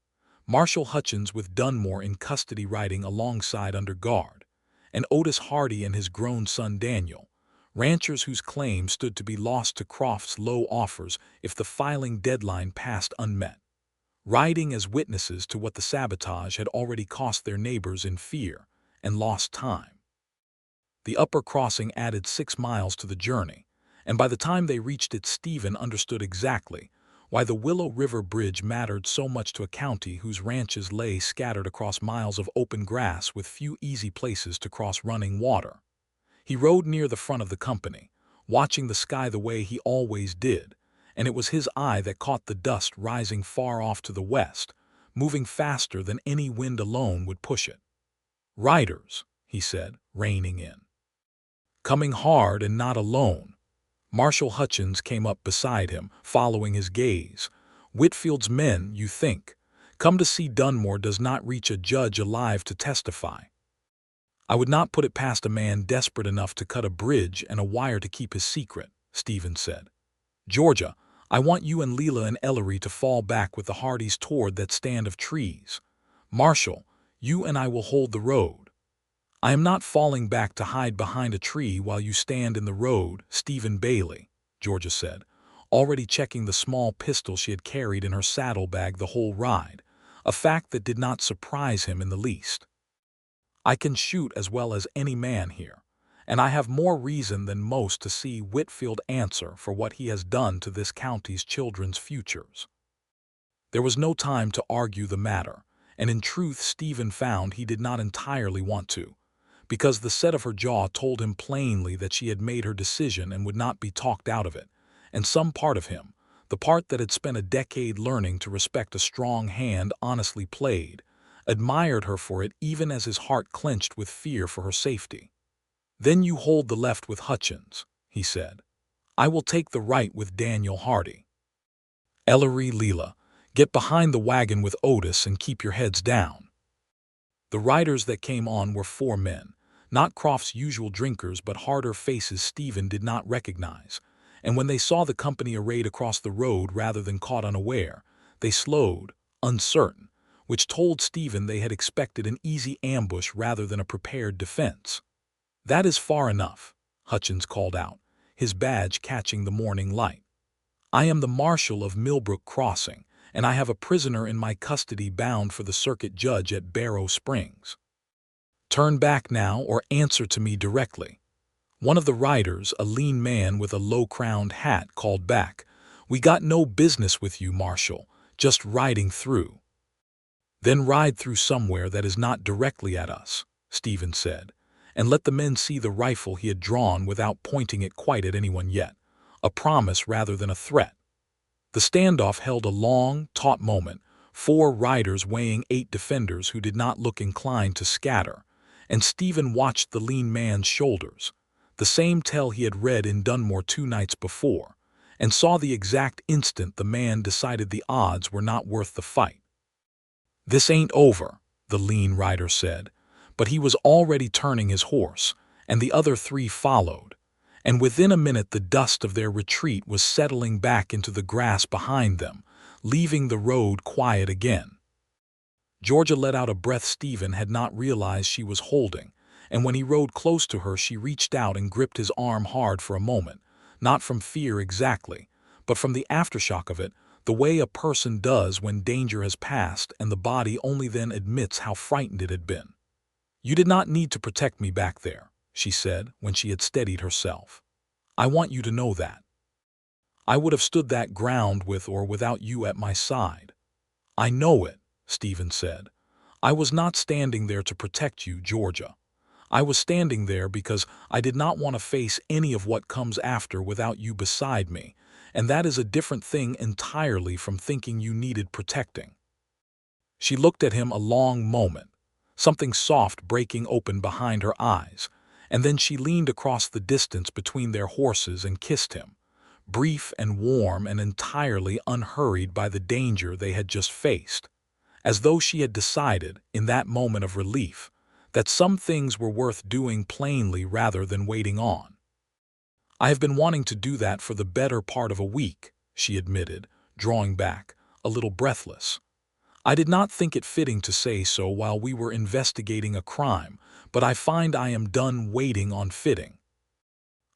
Marshal Hutchins with Dunmore in custody riding alongside under guard, and Otis Hardy and his grown son Daniel, ranchers whose claims stood to be lost to Croft's low offers if the filing deadline passed unmet, riding as witnesses to what the sabotage had already cost their neighbors in fear and lost time. The upper crossing added 6 miles to the journey, and by the time they reached it, Stephen understood exactly why the Willow River Bridge mattered so much to a county whose ranches lay scattered across miles of open grass with few easy places to cross running water. He rode near the front of the company, watching the sky the way he always did, and it was his eye that caught the dust rising far off to the west, moving faster than any wind alone would push it. "Riders," he said, reining in. "Coming hard and not alone." Marshal Hutchins came up beside him, following his gaze. "Whitfield's men, you think, come to see Dunmore does not reach a judge alive to testify." "I would not put it past a man desperate enough to cut a bridge and a wire to keep his secret," Stephen said. "Georgia, I want you and Leela and Ellery to fall back with the Hardys toward that stand of trees. Marshal, you and I will hold the road." "I am not falling back to hide behind a tree while you stand in the road, Stephen Bailey," Georgia said, already checking the small pistol she had carried in her saddlebag the whole ride, a fact that did not surprise him in the least. "I can shoot as well as any man here, and I have more reason than most to see Whitfield answer for what he has done to this county's children's futures." There was no time to argue the matter, and in truth Stephen found he did not entirely want to, because the set of her jaw told him plainly that she had made her decision and would not be talked out of it, and some part of him, the part that had spent a decade learning to respect a strong hand honestly played, admired her for it even as his heart clenched with fear for her safety. "Then you hold the left with Hutchins," he said. "I will take the right with Daniel Hardy. Ellery, Leela, get behind the wagon with Otis and keep your heads down." The riders that came on were 4 men, not Croft's usual drinkers but harder faces Stephen did not recognize, and when they saw the company arrayed across the road rather than caught unaware, they slowed, uncertain, which told Stephen they had expected an easy ambush rather than a prepared defense. "That is far enough," Hutchins called out, his badge catching the morning light. "I am the Marshal of Millbrook Crossing, and I have a prisoner in my custody bound for the circuit judge at Barrow Springs. Turn back now or answer to me directly." One of the riders, a lean man with a low-crowned hat, called back, "We got no business with you, Marshal, just riding through." "Then ride through somewhere that is not directly at us," Stephen said, and let the men see the rifle he had drawn without pointing it quite at anyone yet, a promise rather than a threat. The standoff held a long, taut moment, 4 riders weighing 8 defenders who did not look inclined to scatter, and Stephen watched the lean man's shoulders, the same tell he had read in Dunmore 2 nights before, and saw the exact instant the man decided the odds were not worth the fight. "This ain't over," the lean rider said, but he was already turning his horse, and the other 3 followed, and within a minute the dust of their retreat was settling back into the grass behind them, leaving the road quiet again. Georgia let out a breath Stephen had not realized she was holding, and when he rode close to her she reached out and gripped his arm hard for a moment, not from fear exactly, but from the aftershock of it, the way a person does when danger has passed and the body only then admits how frightened it had been. "You did not need to protect me back there," she said when she had steadied herself. "I want you to know that. I would have stood that ground with or without you at my side." "I know it," Stephen said. "I was not standing there to protect you, Georgia. I was standing there because I did not want to face any of what comes after without you beside me, and that is a different thing entirely from thinking you needed protecting." She looked at him a long moment, something soft breaking open behind her eyes, and then she leaned across the distance between their horses and kissed him, brief and warm and entirely unhurried by the danger they had just faced, as though she had decided, in that moment of relief, that some things were worth doing plainly rather than waiting on. "I have been wanting to do that for the better part of a week," she admitted, drawing back, a little breathless. I did not think it fitting to say so while we were investigating a crime, but I find I am done waiting on fitting.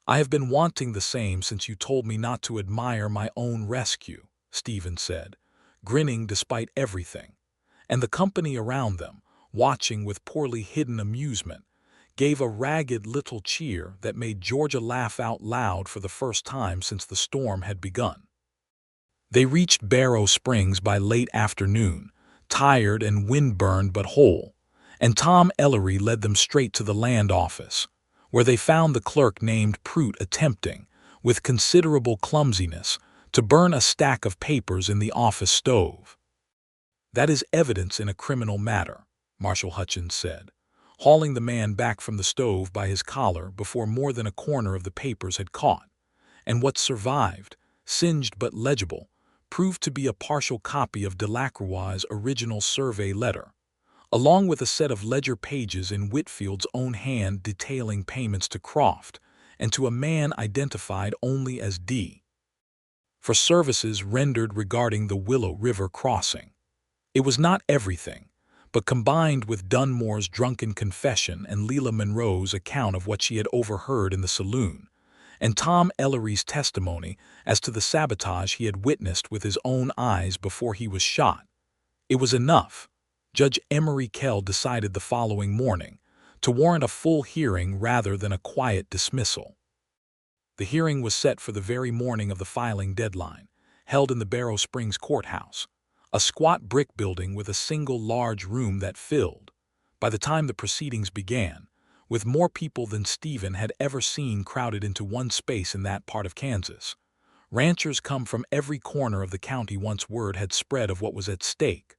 I have been wanting the same since you told me not to admire my own rescue, Stephen said, grinning despite everything, and the company around them, watching with poorly hidden amusement, gave a ragged little cheer that made Georgia laugh out loud for the first time since the storm had begun. They reached Barrow Springs by late afternoon, tired and windburned but whole, and Tom Ellery led them straight to the land office, where they found the clerk named Prout attempting, with considerable clumsiness, to burn a stack of papers in the office stove. "That is evidence in a criminal matter," Marshal Hutchins said, hauling the man back from the stove by his collar before more than a corner of the papers had caught, and what survived, singed but legible, proved to be a partial copy of Delacroix's original survey letter, along with a set of ledger pages in Whitfield's own hand detailing payments to Croft and to a man identified only as D. for services rendered regarding the Willow River crossing. It was not everything, but combined with Dunmore's drunken confession and Leila Monroe's account of what she had overheard in the saloon, and Tom Ellery's testimony as to the sabotage he had witnessed with his own eyes before he was shot, it was enough, Judge Emery Kell decided the following morning, to warrant a full hearing rather than a quiet dismissal. The hearing was set for the very morning of the filing deadline, held in the Barrow Springs Courthouse, a squat brick building with a single large room that filled, by the time the proceedings began, with more people than Stephen had ever seen crowded into one space in that part of Kansas. Ranchers come from every corner of the county once word had spread of what was at stake,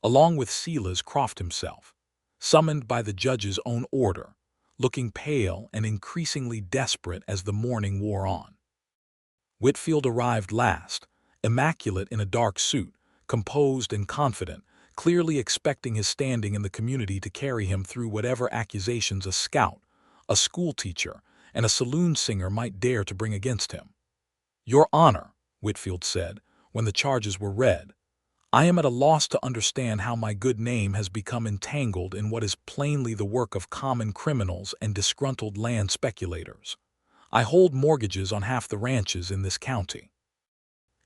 along with Silas Croft himself, summoned by the judge's own order, looking pale and increasingly desperate as the morning wore on. Whitfield arrived last, immaculate in a dark suit, composed and confident, clearly expecting his standing in the community to carry him through whatever accusations a scout, a schoolteacher, and a saloon singer might dare to bring against him. "Your Honor," Whitfield said, when the charges were read, "I am at a loss to understand how my good name has become entangled in what is plainly the work of common criminals and disgruntled land speculators. I hold mortgages on half the ranches in this county.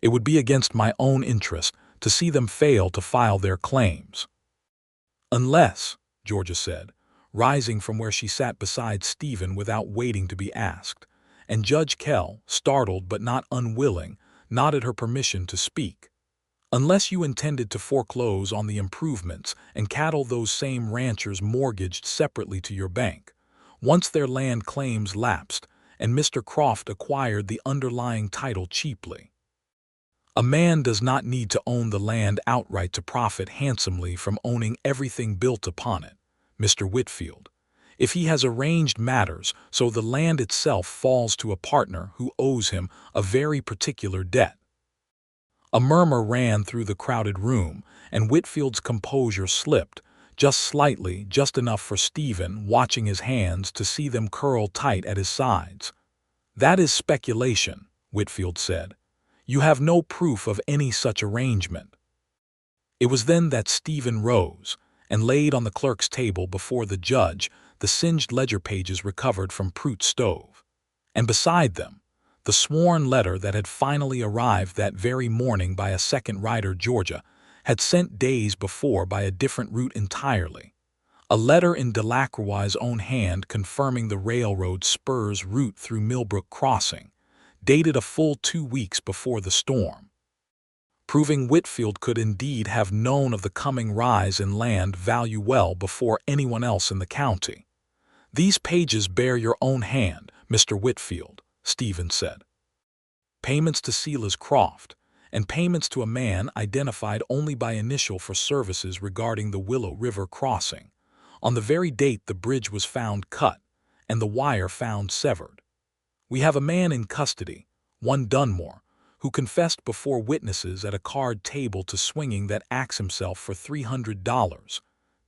It would be against my own interest to see them fail to file their claims." "Unless," Georgia said, rising from where she sat beside Stephen without waiting to be asked, and Judge Kell, startled but not unwilling, nodded her permission to speak. "Unless you intended to foreclose on the improvements and cattle those same ranchers mortgaged separately to your bank, once their land claims lapsed and Mr. Croft acquired the underlying title cheaply. A man does not need to own the land outright to profit handsomely from owning everything built upon it, Mr. Whitfield, if he has arranged matters so the land itself falls to a partner who owes him a very particular debt." A murmur ran through the crowded room, and Whitfield's composure slipped, just slightly, just enough for Stephen, watching his hands, to see them curl tight at his sides. "That is speculation," Whitfield said. "You have no proof of any such arrangement." It was then that Stephen rose and laid on the clerk's table before the judge the singed ledger pages recovered from Prout's stove, and beside them, the sworn letter that had finally arrived that very morning by a second rider Georgia had sent days before by a different route entirely, a letter in Delacroix's own hand confirming the railroad spur's route through Millbrook Crossing, dated a full 2 weeks before the storm, proving Whitfield could indeed have known of the coming rise in land value well before anyone else in the county. "These pages bear your own hand, Mr. Whitfield," Stephen said. "Payments to Silas Croft, and payments to a man identified only by initial for services regarding the Willow River crossing, on the very date the bridge was found cut and the wire found severed. We have a man in custody, one Dunmore, who confessed before witnesses at a card table to swinging that axe himself for $300,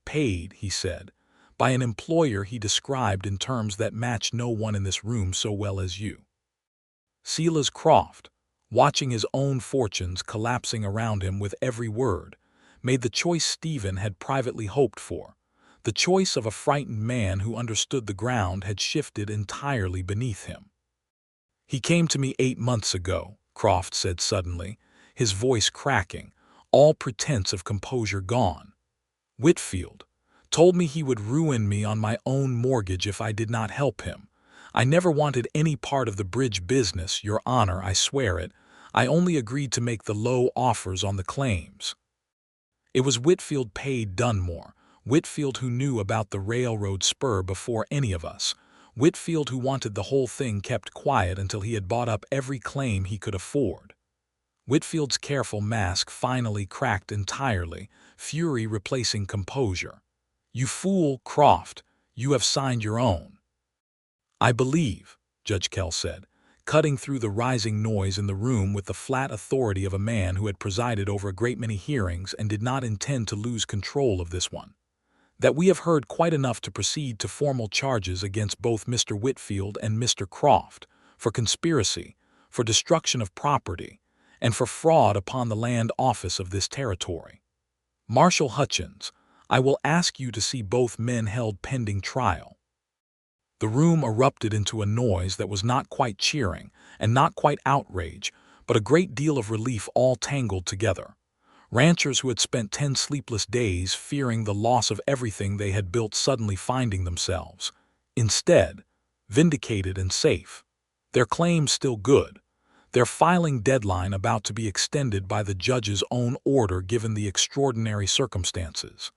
paid, he said, by an employer he described in terms that match no one in this room so well as you. Silas Croft, watching his own fortunes collapsing around him with every word, made the choice Stephen had privately hoped for. The choice of a frightened man who understood the ground had shifted entirely beneath him. "He came to me 8 months ago," Croft said suddenly, his voice cracking, all pretense of composure gone. "Whitfield told me he would ruin me on my own mortgage if I did not help him. I never wanted any part of the bridge business, Your Honor, I swear it. I only agreed to make the low offers on the claims." It was Whitfield paid Dunmore, Whitfield who knew about the railroad spur before any of us, Whitfield who wanted the whole thing kept quiet until he had bought up every claim he could afford. Whitfield's careful mask finally cracked entirely, fury replacing composure. "You fool, Croft, you have signed your own." "I believe," Judge Kell said, cutting through the rising noise in the room with the flat authority of a man who had presided over a great many hearings and did not intend to lose control of this one, "that we have heard quite enough to proceed to formal charges against both Mr. Whitfield and Mr. Croft for conspiracy, for destruction of property, and for fraud upon the land office of this territory. Marshal Hutchins, I will ask you to see both men held pending trial." The room erupted into a noise that was not quite cheering and not quite outrage, but a great deal of relief all tangled together. Ranchers who had spent 10 sleepless days fearing the loss of everything they had built suddenly finding themselves, instead, vindicated and safe. Their claims still good. Their filing deadline about to be extended by the judge's own order given the extraordinary circumstances.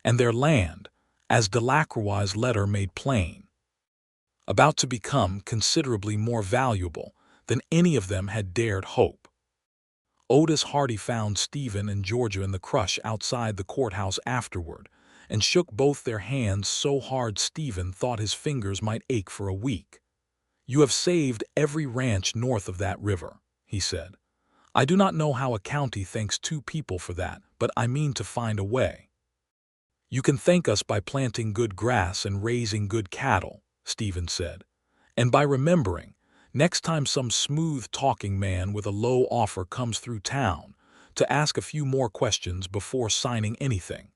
And their land, as Delacroix's letter made plain, about to become considerably more valuable than any of them had dared hope. Otis Hardy found Stephen and Georgia in the crush outside the courthouse afterward and shook both their hands so hard Stephen thought his fingers might ache for a week. "You have saved every ranch north of that river," he said. "I do not know how a county thanks 2 people for that, but I mean to find a way." "You can thank us by planting good grass and raising good cattle," Stephen said, "and by remembering, next time some smooth-talking man with a low offer comes through town, to ask a few more questions before signing anything."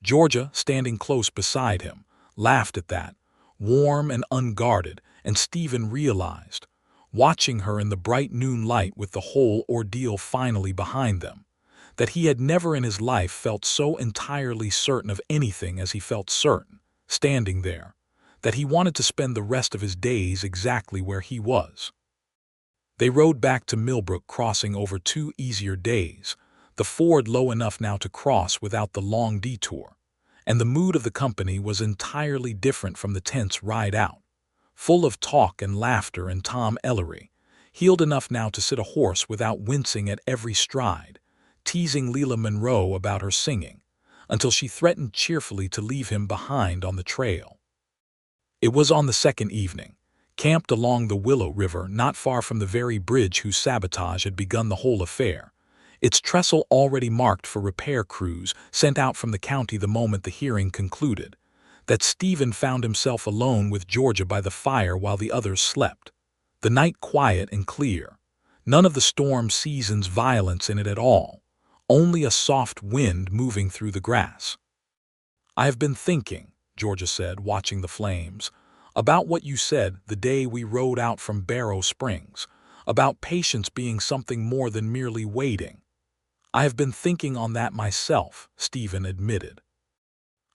Georgia, standing close beside him, laughed at that, warm and unguarded, and Stephen realized, watching her in the bright noon light with the whole ordeal finally behind them, that he had never in his life felt so entirely certain of anything as he felt certain, standing there, that he wanted to spend the rest of his days exactly where he was. They rode back to Millbrook, crossing over 2 easier days, the ford low enough now to cross without the long detour, and the mood of the company was entirely different from the tense ride out, full of talk and laughter, and Tom Ellery, healed enough now to sit a horse without wincing at every stride, teasing Leila Monroe about her singing, until she threatened cheerfully to leave him behind on the trail. It was on the second evening, camped along the Willow River not far from the very bridge whose sabotage had begun the whole affair, its trestle already marked for repair crews sent out from the county the moment the hearing concluded, that Stephen found himself alone with Georgia by the fire while the others slept, the night quiet and clear, none of the storm season's violence in it at all, only a soft wind moving through the grass. "I have been thinking," Georgia said, watching the flames, "about what you said the day we rode out from Barrow Springs, about patience being something more than merely waiting." "I have been thinking on that myself," Stephen admitted.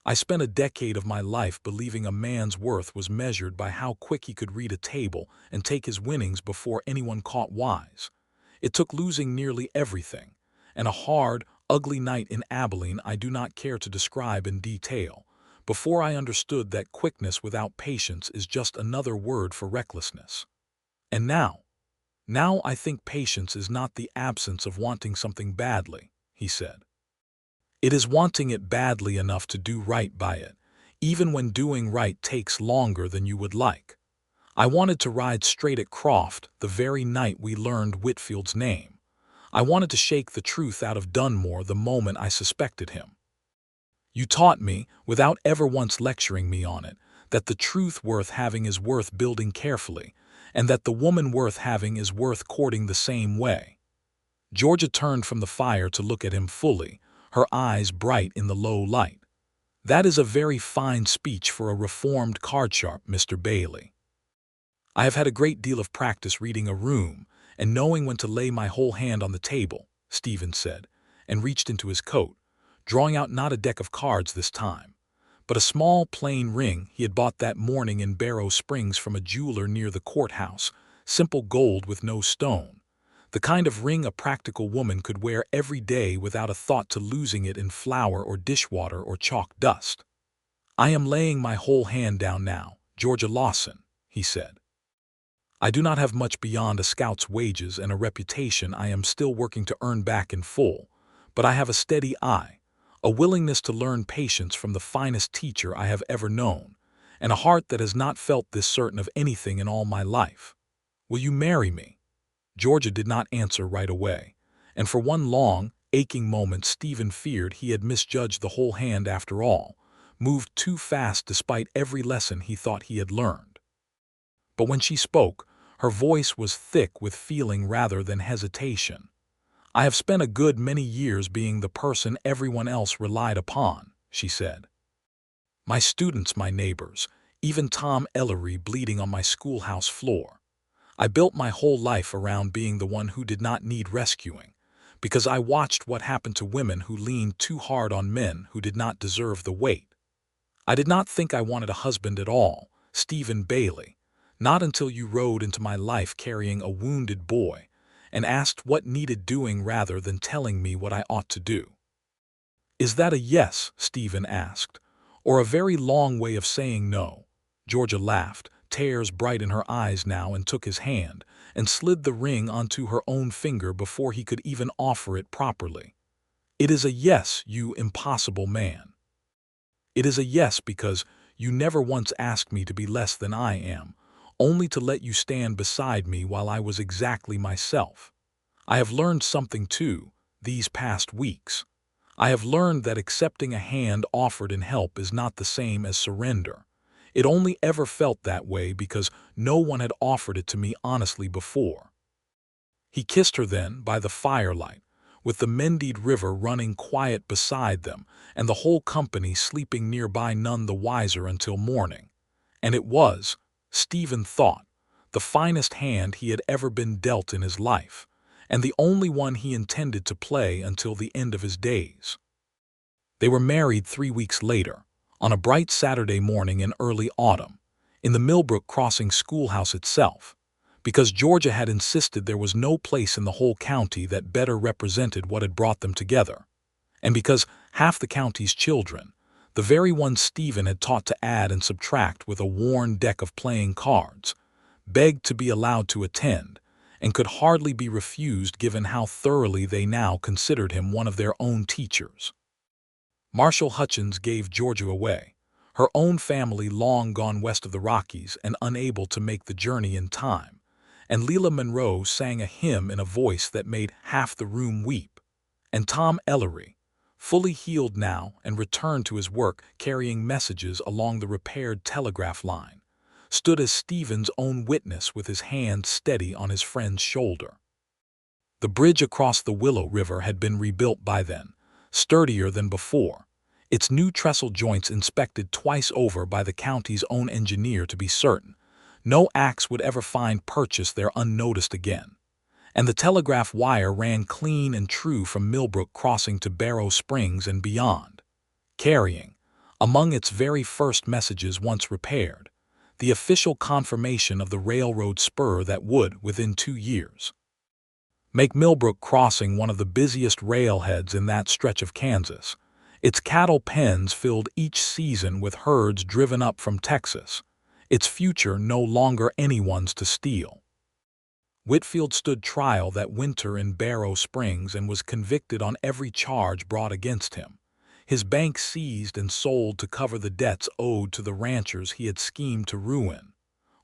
"I spent a decade of my life believing a man's worth was measured by how quick he could read a table and take his winnings before anyone caught wise. It took losing nearly everything, and a hard, ugly night in Abilene I do not care to describe in detail, before I understood that quickness without patience is just another word for recklessness. And now I think patience is not the absence of wanting something badly," he said. "It is wanting it badly enough to do right by it, even when doing right takes longer than you would like. I wanted to ride straight at Croft the very night we learned Whitfield's name. I wanted to shake the truth out of Dunmore the moment I suspected him. You taught me, without ever once lecturing me on it, that the truth worth having is worth building carefully, and that the woman worth having is worth courting the same way." Georgia turned from the fire to look at him fully, her eyes bright in the low light. "That is a very fine speech for a reformed Cardsharp, Mr. Bailey. I have had a great deal of practice reading a room and knowing when to lay my whole hand on the table," Stephen said, and reached into his coat, drawing out not a deck of cards this time, but a small plain ring he had bought that morning in Barrow Springs from a jeweler near the courthouse, simple gold with no stone, the kind of ring a practical woman could wear every day without a thought to losing it in flour or dishwater or chalk dust. "I am laying my whole hand down now, Georgia Lawson," he said. "I do not have much beyond a scout's wages and a reputation I am still working to earn back in full, but I have a steady eye, a willingness to learn patience from the finest teacher I have ever known, and a heart that has not felt this certain of anything in all my life. Will you marry me?" Georgia did not answer right away, and for one long, aching moment Stephen feared he had misjudged the whole hand after all, moved too fast despite every lesson he thought he had learned. But when she spoke, her voice was thick with feeling rather than hesitation. "I have spent a good many years being the person everyone else relied upon," she said. "My students, my neighbors, even Tom Ellery bleeding on my schoolhouse floor. I built my whole life around being the one who did not need rescuing, because I watched what happened to women who leaned too hard on men who did not deserve the weight. I did not think I wanted a husband at all, Stephen Bailey, not until you rode into my life carrying a wounded boy and asked what needed doing rather than telling me what I ought to do." "Is that a yes?" Stephen asked, "or a very long way of saying no?" Georgia laughed, tears bright in her eyes now, and took his hand and slid the ring onto her own finger before he could even offer it properly. "It is a yes, you impossible man. It is a yes because you never once asked me to be less than I am, only to let you stand beside me while I was exactly myself. I have learned something too, these past weeks. I have learned that accepting a hand offered in help is not the same as surrender. It only ever felt that way because no one had offered it to me honestly before." He kissed her then by the firelight, with the Mendied River running quiet beside them and the whole company sleeping nearby none the wiser until morning. And it was, Stephen thought, the finest hand he had ever been dealt in his life, and the only one he intended to play until the end of his days. They were married 3 weeks later, on a bright Saturday morning in early autumn, in the Millbrook Crossing schoolhouse itself, because Georgia had insisted there was no place in the whole county that better represented what had brought them together, and because half the county's children, the very ones Stephen had taught to add and subtract with a worn deck of playing cards, begged to be allowed to attend, and could hardly be refused given how thoroughly they now considered him one of their own teachers. Marshall Hutchins gave Georgia away, her own family long gone west of the Rockies and unable to make the journey in time, and Leila Monroe sang a hymn in a voice that made half the room weep, and Tom Ellery, fully healed now and returned to his work carrying messages along the repaired telegraph line, stood as Stephen's own witness with his hand steady on his friend's shoulder. The bridge across the Willow River had been rebuilt by then, sturdier than before, its new trestle joints inspected twice over by the county's own engineer to be certain no axe would ever find purchase there unnoticed again, and the telegraph wire ran clean and true from Millbrook Crossing to Barrow Springs and beyond, carrying, among its very first messages once repaired, the official confirmation of the railroad spur that would, within 2 years, make Millbrook Crossing one of the busiest railheads in that stretch of Kansas, its cattle pens filled each season with herds driven up from Texas, its future no longer anyone's to steal. Whitfield stood trial that winter in Barrow Springs and was convicted on every charge brought against him, his bank seized and sold to cover the debts owed to the ranchers he had schemed to ruin,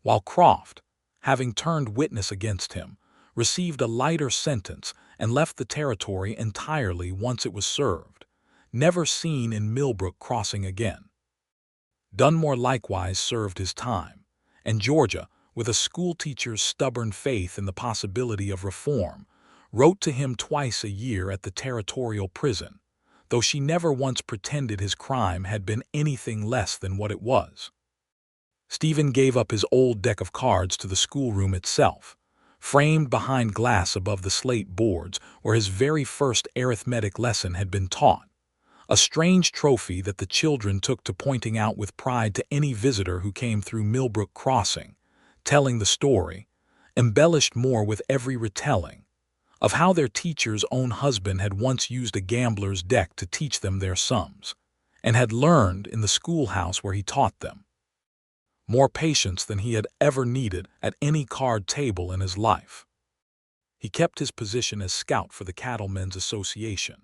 while Croft, having turned witness against him, received a lighter sentence and left the territory entirely once it was served, never seen in Millbrook Crossing again. Dunmore likewise served his time, and Georgia, with a schoolteacher's stubborn faith in the possibility of reform, wrote to him twice a year at the territorial prison, though she never once pretended his crime had been anything less than what it was. Stephen gave up his old deck of cards to the schoolroom itself, framed behind glass above the slate boards where his very first arithmetic lesson had been taught, a strange trophy that the children took to pointing out with pride to any visitor who came through Millbrook Crossing, telling the story, embellished more with every retelling, of how their teacher's own husband had once used a gambler's deck to teach them their sums, and had learned in the schoolhouse where he taught them. More patience than he had ever needed at any card table in his life. He kept his position as scout for the Cattlemen's Association,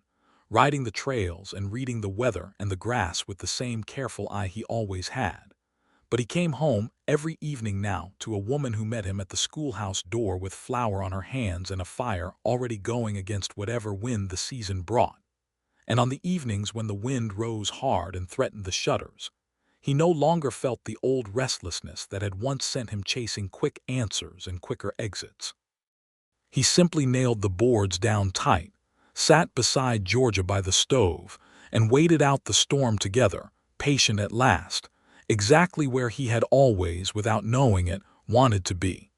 riding the trails and reading the weather and the grass with the same careful eye he always had. But he came home every evening now to a woman who met him at the schoolhouse door with flour on her hands and a fire already going against whatever wind the season brought. And on the evenings when the wind rose hard and threatened the shutters, he no longer felt the old restlessness that had once sent him chasing quick answers and quicker exits. He simply nailed the boards down tight, sat beside Georgia by the stove, and waited out the storm together, patient at last, exactly where he had always, without knowing it, wanted to be.